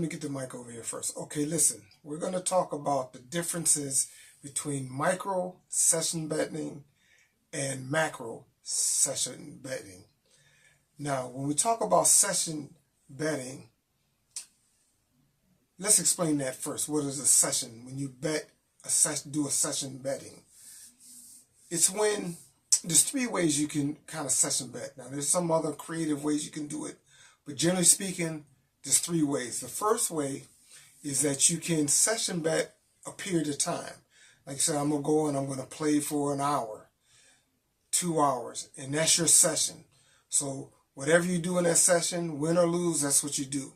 Let me get the mic over here first. Okay, listen, we're going to talk about the differences between micro session betting and macro session betting. Now, when we talk about session betting, let's explain that first. What is a session? When you bet do a session betting, it's when there's three ways you can kind of session bet. Now, there's some other creative ways you can do it, but generally speaking, there's three ways. The first way is that you can session bet a period of time. Like I said, I'm going to go and I'm going to play for an hour, 2 hours, and that's your session. So whatever you do in that session, win or lose, that's what you do.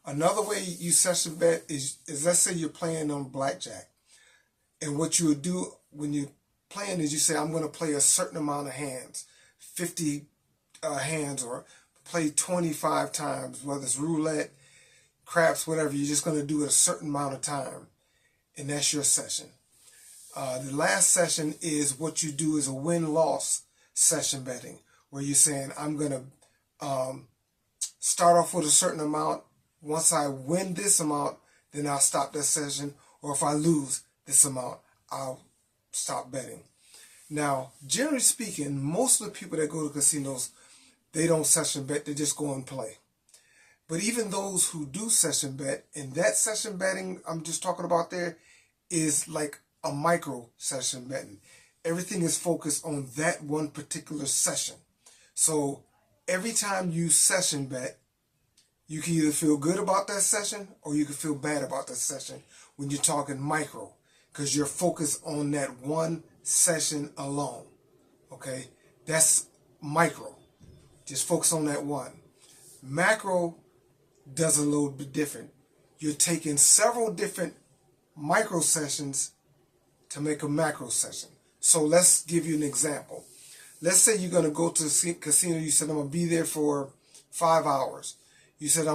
Another way you session bet is let's say you're playing on blackjack. And what you would do when you're playing is you say, I'm going to play a certain amount of hands, 50 hands, or play 25 times, whether it's roulette, craps, whatever. You're just going to do it a certain amount of time, and that's your session. The last session is what you do is a win-loss session betting, where you're saying, I'm going to start off with a certain amount. Once I win this amount, then I'll stop that session, or if I lose this amount, I'll stop betting. Now, generally speaking, most of the people that go to casinos, they don't session bet, they just go and play. But even those who do session bet, and that session betting I'm just talking about there is like a micro session betting. Everything is focused on that one particular session. So every time you session bet, you can either feel good about that session or you can feel bad about that session when you're talking micro, because you're focused on that one session alone. Okay, that's micro. Just focus on that one. Macro does a little bit different. You're taking several different micro sessions to make a macro session. So let's give you an example. Let's say you're going to go to the casino. You said, I'm going to be there for 5 hours. You said,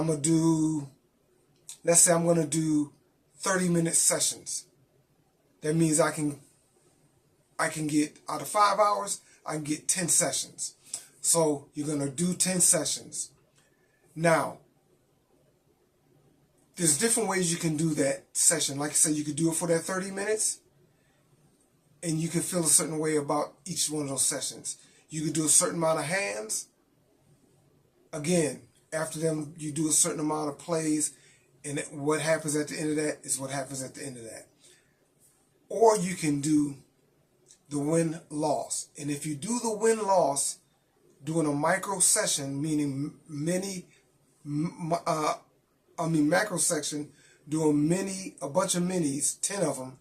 let's say I'm going to do 30-minute sessions. That means I can get, out of 5 hours, I can get 10 sessions. So you're going to do 10 sessions. Now, there's different ways you can do that session. Like I said, you could do it for that 30 minutes, and you can feel a certain way about each one of those sessions. You could do a certain amount of hands. Again, after them, you do a certain amount of plays, and what happens at the end of that is what happens at the end of that. Or you can do the win-loss. And if you do the win-loss, doing a micro session, meaning macro section, doing a bunch of minis, 10 of them,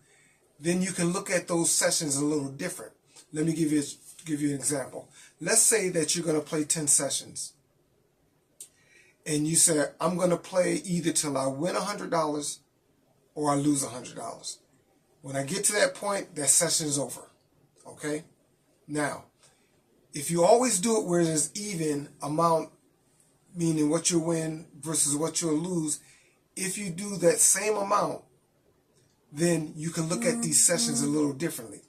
then you can look at those sessions a little different. Let me give you an example. Let's say that you're going to play 10 sessions. And you say, I'm going to play either till I win $100 or I lose $100. When I get to that point, that session is over. Okay? Now, if you always do it where there's even amount, meaning what you win versus what you'll lose, if you do that same amount, then you can look at these sessions a little differently.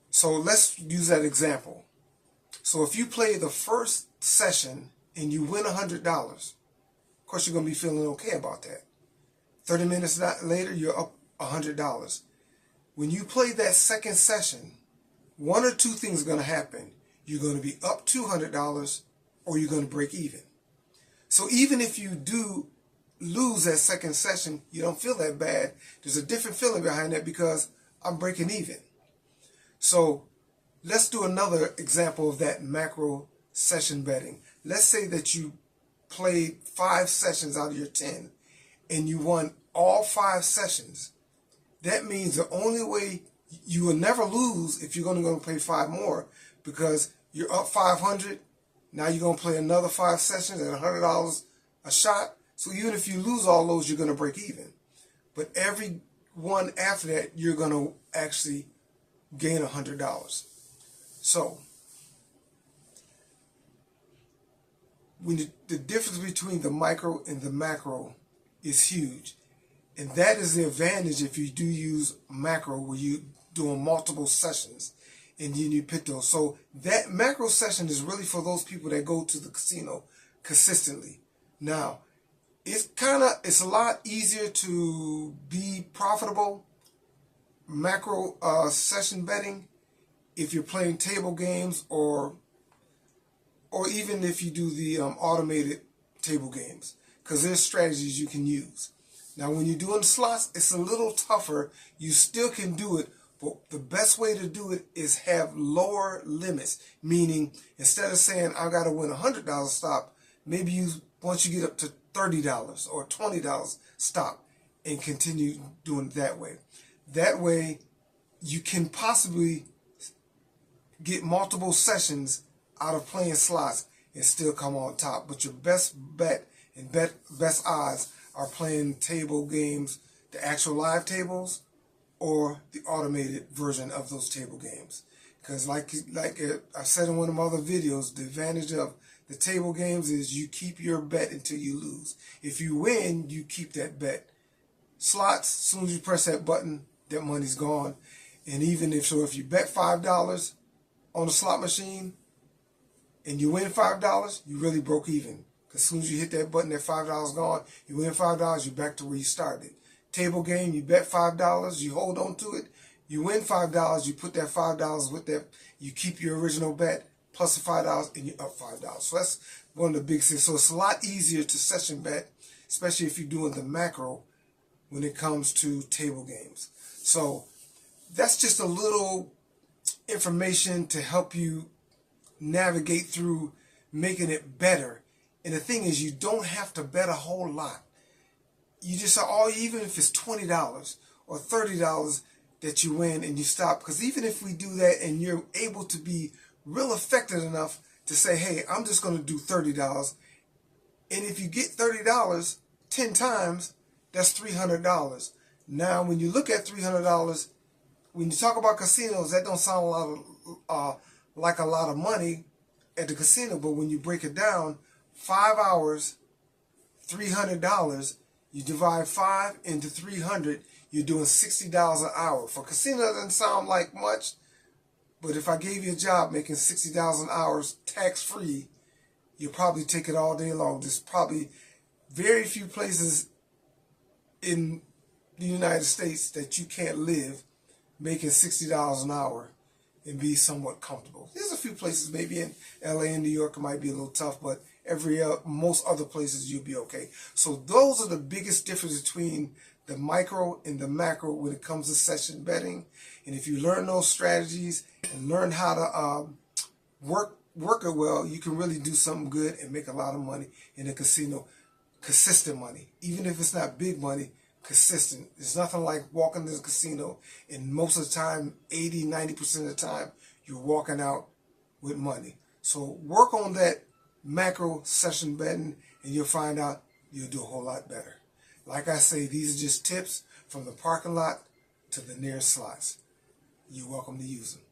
So let's use that example. So if you play the first session and you win $100, of course you're going to be feeling okay about that. 30 minutes later, you're up $100. When you play that second session, one or two things are going to happen. You're going to be up $200 or you're going to break even. So even if you do lose that second session, you don't feel that bad. There's a different feeling behind that because I'm breaking even. So let's do another example of that macro session betting. Let's say that you played 5 sessions out of your 10 and you won all 5 sessions. That means the only way you will never lose if you're going to play 5 more, because you're up 500. Now you're going to play another 5 sessions at $100 a shot. So even if you lose all those, you're going to break even. But every one after that, you're going to actually gain $100. So when the difference between the micro and the macro is huge. And that is the advantage if you do use macro, where you're doing multiple sessions and then you pick those. So that macro session is really for those people that go to the casino consistently. Now, It's a lot easier to be profitable macro session betting if you're playing table games, or even if you do the automated table games, because there's strategies you can use. Now, when you're doing slots, it's a little tougher. You still can do it, but the best way to do it is have lower limits. Meaning, instead of saying I got to win $100 stop, maybe once you get up to $30 or $20 stop, and continue doing it that way. That way, you can possibly get multiple sessions out of playing slots and still come on top. But your best bet and best odds are playing table games, the actual live tables, or the automated version of those table games. Because like I said in one of my other videos, the advantage of the table games is you keep your bet until you lose. If you win, you keep that bet. Slots, as soon as you press that button, that money's gone. And even if you bet $5 on the slot machine and you win $5, you really broke even. Because as soon as you hit that button, that $5 gone. You win $5, you're back to where you started. Table game, you bet $5, you hold on to it. You win $5, you put that $5 with that. You keep your original bet plus the $5, and you're up $5. So that's one of the big things. So it's a lot easier to session bet, especially if you're doing the macro when it comes to table games. So that's just a little information to help you navigate through making it better. And the thing is, you don't have to bet a whole lot. You just, even if it's $20 or $30 that you win and you stop, because even if we do that and you're able to be real effective enough to say, hey, I'm just going to do $30, and if you get $30 10 times, that's $300. Now, when you look at $300, when you talk about casinos, that don't sound like a lot of money at the casino, but when you break it down, 5 hours, $300, you divide 5 into 300, you're doing $60 an hour. For casino, that doesn't sound like much, but if I gave you a job making $60 an hour tax-free, you'll probably take it all day long. There's probably very few places in the United States that you can't live making $60 an hour and be somewhat comfortable. There's a few places, maybe in LA and New York, it might be a little tough, but most other places you'll be okay. So those are the biggest difference between the micro and the macro when it comes to session betting. And if you learn those strategies and learn how to work it well, you can really do something good and make a lot of money in a casino. Consistent money, even if it's not big money, consistent. There's nothing like walking to the casino and most of the time, 80-90% of the time, you're walking out with money. So work on that macro session betting and you'll find out you'll do a whole lot better. Like I say, these are just tips from the parking lot to the nearest slots. You're welcome to use them.